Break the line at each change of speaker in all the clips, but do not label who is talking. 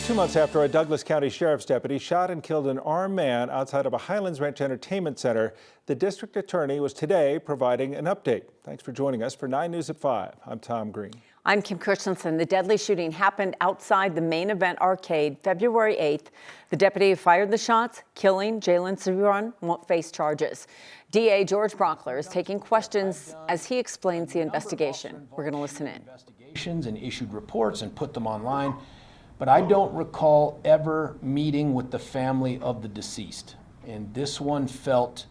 2 months after a Douglas County Sheriff's deputy shot and killed an armed man outside of a Highlands Ranch Entertainment Center, the district attorney was today providing an update. Thanks for joining us for 9 News at 5. I'm Tom Green.
I'm Kim Christensen. The deadly shooting happened outside the main event arcade February 8th. The deputy who fired the shots, killing Jalin Seabron, won't face charges. DA George Brockler is taking questions as he explains the investigation. We're going to listen in.
Investigations and issued reports and put them online. But I don't recall ever meeting with the family of the deceased. And this one felt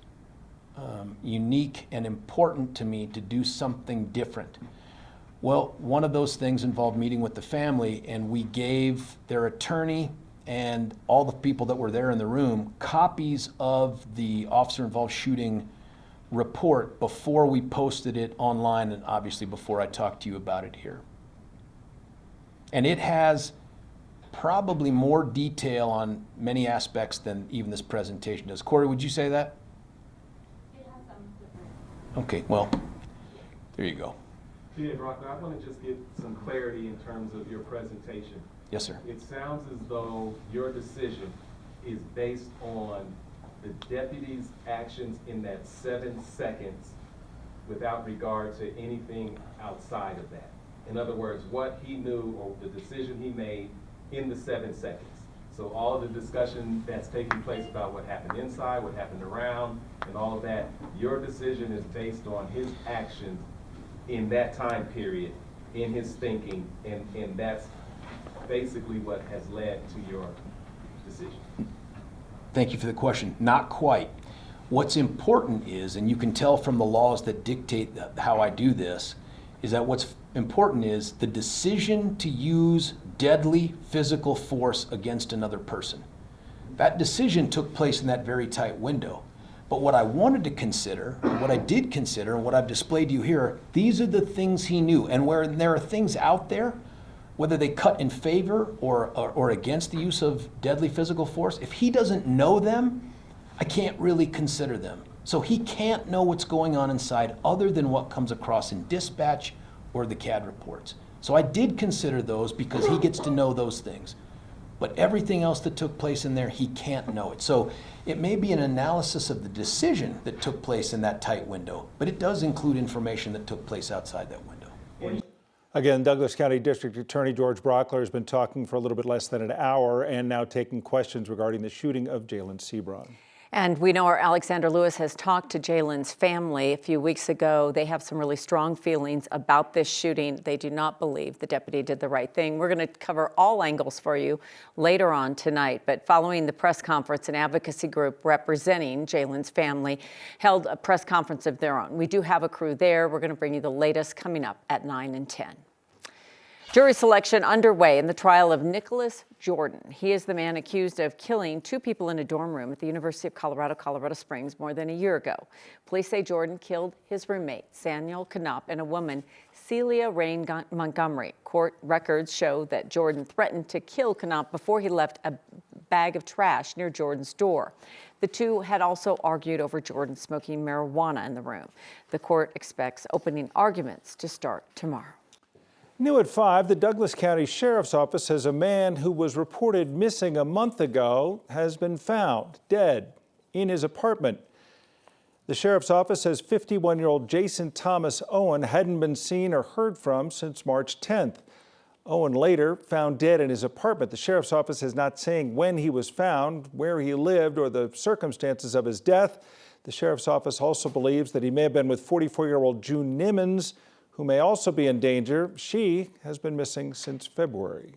unique and important to me to do something different. Well, one of those things involved meeting with the family, and we gave their attorney and all the people that were there in the room copies of the officer-involved shooting report before we posted it online, and obviously before I talked to you about it here. And it has probably more detail on many aspects than even this presentation does. Corey, would you say that?
It has some different.
Okay, well, there you go.
DA Brockler, I want to just get some clarity in terms of your presentation.
Yes, sir.
It sounds as though your decision is based on the deputy's actions in that 7 seconds without regard to anything outside of that. In other words, what he knew or the decision he made in the 7 seconds. So all of the discussion that's taking place about what happened inside, what happened around, and all of that, your decision is based on his actions in that time period, in his thinking, and that's basically what has led to your decision.
Thank you for the question. Not quite. What's important is, and you can tell from the laws that dictate how I do this, is that what's important is the decision to use deadly physical force against another person. That decision took place in that very tight window. But what I wanted to consider, and what I did consider, and what I've displayed to you here, these are the things he knew. And where there are things out there, whether they cut in favor or against the use of deadly physical force, if he doesn't know them, I can't really consider them. So he can't know what's going on inside other than what comes across in dispatch or the CAD reports. So I did consider those because he gets to know those things. But everything else that took place in there, he can't know it. So it may be an analysis of the decision that took place in that tight window, but it does include information that took place outside that window.
Again, Douglas County District Attorney George Brockler has been talking for a little bit less than an hour and now taking questions regarding the shooting of Jalin Seabron.
And we know our Alexander Lewis has talked to Jalin's family a few weeks ago. They have some really strong feelings about this shooting. They do not believe the deputy did the right thing. We're going to cover all angles for you later on tonight. But following the press conference, an advocacy group representing Jalin's family held a press conference of their own. We do have a crew there. We're going to bring you the latest coming up at 9 and 10. Jury selection underway in the trial of Nicholas Jordan. He is the man accused of killing 2 people in a dorm room at the University of Colorado, Colorado Springs more than a year ago. Police say Jordan killed his roommate, Samuel Knopp, and a woman, Celia Rain Montgomery. Court records show that Jordan threatened to kill Knopp before he left a bag of trash near Jordan's door. The two had also argued over Jordan smoking marijuana in the room. The court expects opening arguments to start tomorrow.
New at 5, the Douglas County Sheriff's Office says a man who was reported missing a month ago has been found dead in his apartment. The Sheriff's Office says 51-year-old Jason Thomas Owen hadn't been seen or heard from since March 10th. Owen later found dead in his apartment. The Sheriff's Office is not saying when he was found, where he lived, or the circumstances of his death. The Sheriff's Office also believes that he may have been with 44-year-old June Nimmons, who may also be in danger. She has been missing since February.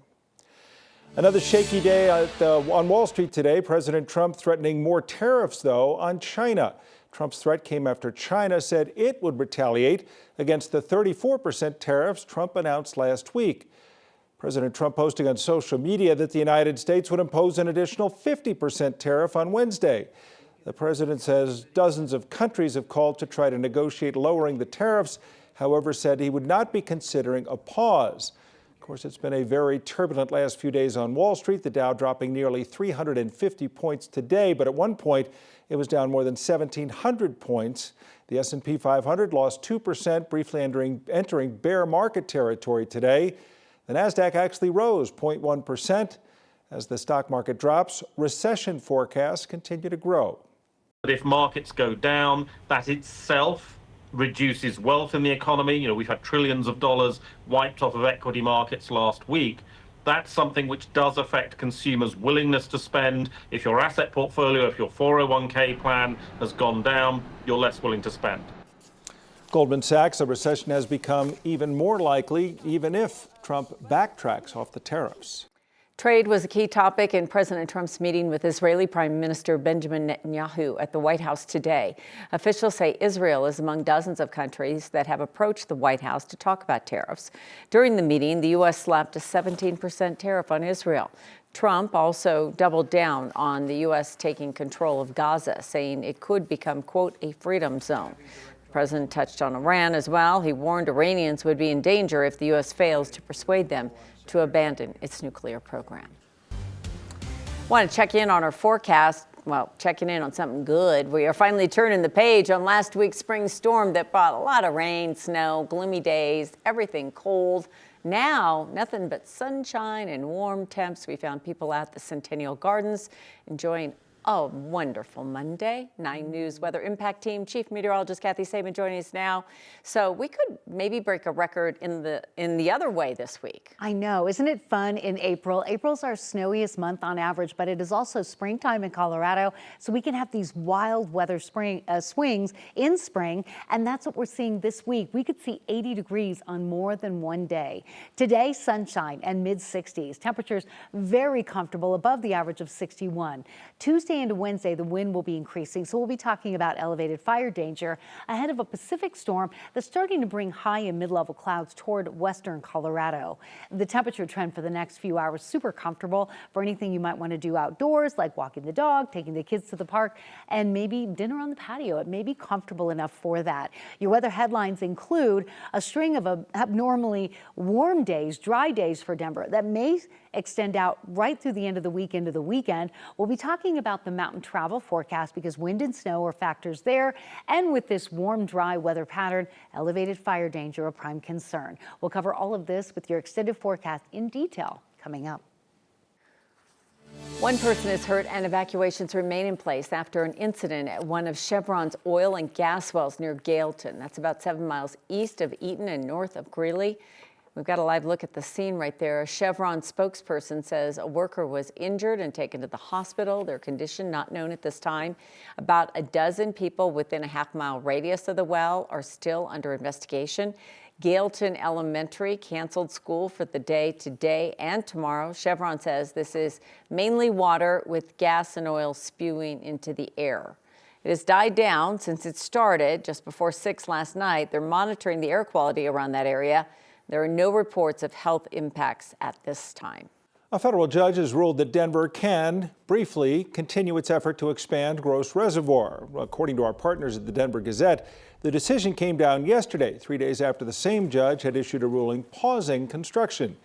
Another shaky day on Wall Street today. President Trump threatening more tariffs, though, on China. Trump's threat came after China said it would retaliate against the 34% tariffs Trump announced last week. President Trump posting on social media that the United States would impose an additional 50% tariff on Wednesday. The president says dozens of countries have called to try to negotiate lowering the tariffs, however, said he would not be considering a pause. Of course, it's been a very turbulent last few days on Wall Street, the Dow dropping nearly 350 points today, but at one point it was down more than 1,700 points. The S&P 500 lost 2%, briefly entering bear market territory today. The Nasdaq actually rose 0.1%, As the stock market drops, recession forecasts continue to grow.
But if markets go down, that itself reduces wealth in the economy. You know, we've had trillions of dollars wiped off of equity markets last week. That's something which does affect consumers' willingness to spend. If your asset portfolio, if your 401k plan has gone down, you're less willing to spend.
Goldman Sachs, a recession has become even more likely, even if Trump backtracks off the tariffs.
Trade was a key topic in President Trump's meeting with Israeli Prime Minister Benjamin Netanyahu at the White House today. Officials say Israel is among dozens of countries that have approached the White House to talk about tariffs. During the meeting, the U.S. slapped a 17% tariff on Israel. Trump also doubled down on the U.S. taking control of Gaza, saying it could become, quote, a freedom zone. The president touched on Iran as well. He warned Iranians would be in danger if the U.S. fails to persuade them to abandon its nuclear program. Want to check in on our forecast? Well, checking in on something good. We are finally turning the page on last week's spring storm that brought a lot of rain, snow, gloomy days, everything cold. Now, nothing but sunshine and warm temps. We found people at the Centennial Gardens enjoying a wonderful Monday. 9 News Weather Impact Team Chief Meteorologist Kathy Saban joining us now. So we could maybe break a record in the other way this week.
I know, isn't it fun in April? April's our snowiest month on average, but it is also springtime in Colorado, so we can have these wild weather swings in spring, and that's what we're seeing this week. We could see 80 degrees on more than one day. Today, sunshine and mid-60s. Temperatures very comfortable, above the average of 61. Tuesday into Wednesday, the wind will be increasing, so we'll be talking about elevated fire danger ahead of a Pacific storm that's starting to bring high and mid-level clouds toward western Colorado. The temperature trend for the next few hours, super comfortable for anything you might want to do outdoors, like walking the dog, taking the kids to the park, and maybe dinner on the patio. It may be comfortable enough for that. Your weather headlines include a string of abnormally warm days, dry days for Denver that may extend out right through the end of the week into the weekend. We'll be talking about the mountain travel forecast because wind and snow are factors there. And with this warm, dry weather pattern, elevated fire danger a prime concern. We'll cover all of this with your extended forecast in detail coming up.
One person is hurt and evacuations remain in place after an incident at one of Chevron's oil and gas wells near Gailton. That's about 7 miles east of Eaton and north of Greeley. We've got a live look at the scene right there. A Chevron spokesperson says a worker was injured and taken to the hospital. Their condition not known at this time. About a dozen people within a half-mile radius of the well are still under investigation. Gailton Elementary canceled school for the day today and tomorrow. Chevron says this is mainly water with gas and oil spewing into the air. It has died down since it started just before 6 last night. They're monitoring the air quality around that area. There are no reports of health impacts at this time.
A federal judge has ruled that Denver can briefly continue its effort to expand Gross Reservoir. According to our partners at the Denver Gazette, the decision came down yesterday, 3 days after the same judge had issued a ruling pausing construction.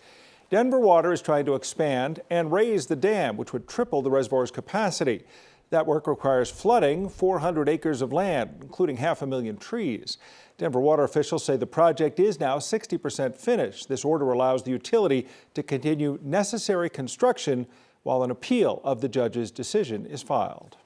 Denver Water is trying to expand and raise the dam, which would triple the reservoir's capacity. That work requires flooding 400 acres of land, including 500,000 trees. Denver water officials say the project is now 60% finished. This order allows the utility to continue necessary construction while an appeal of the judge's decision is filed.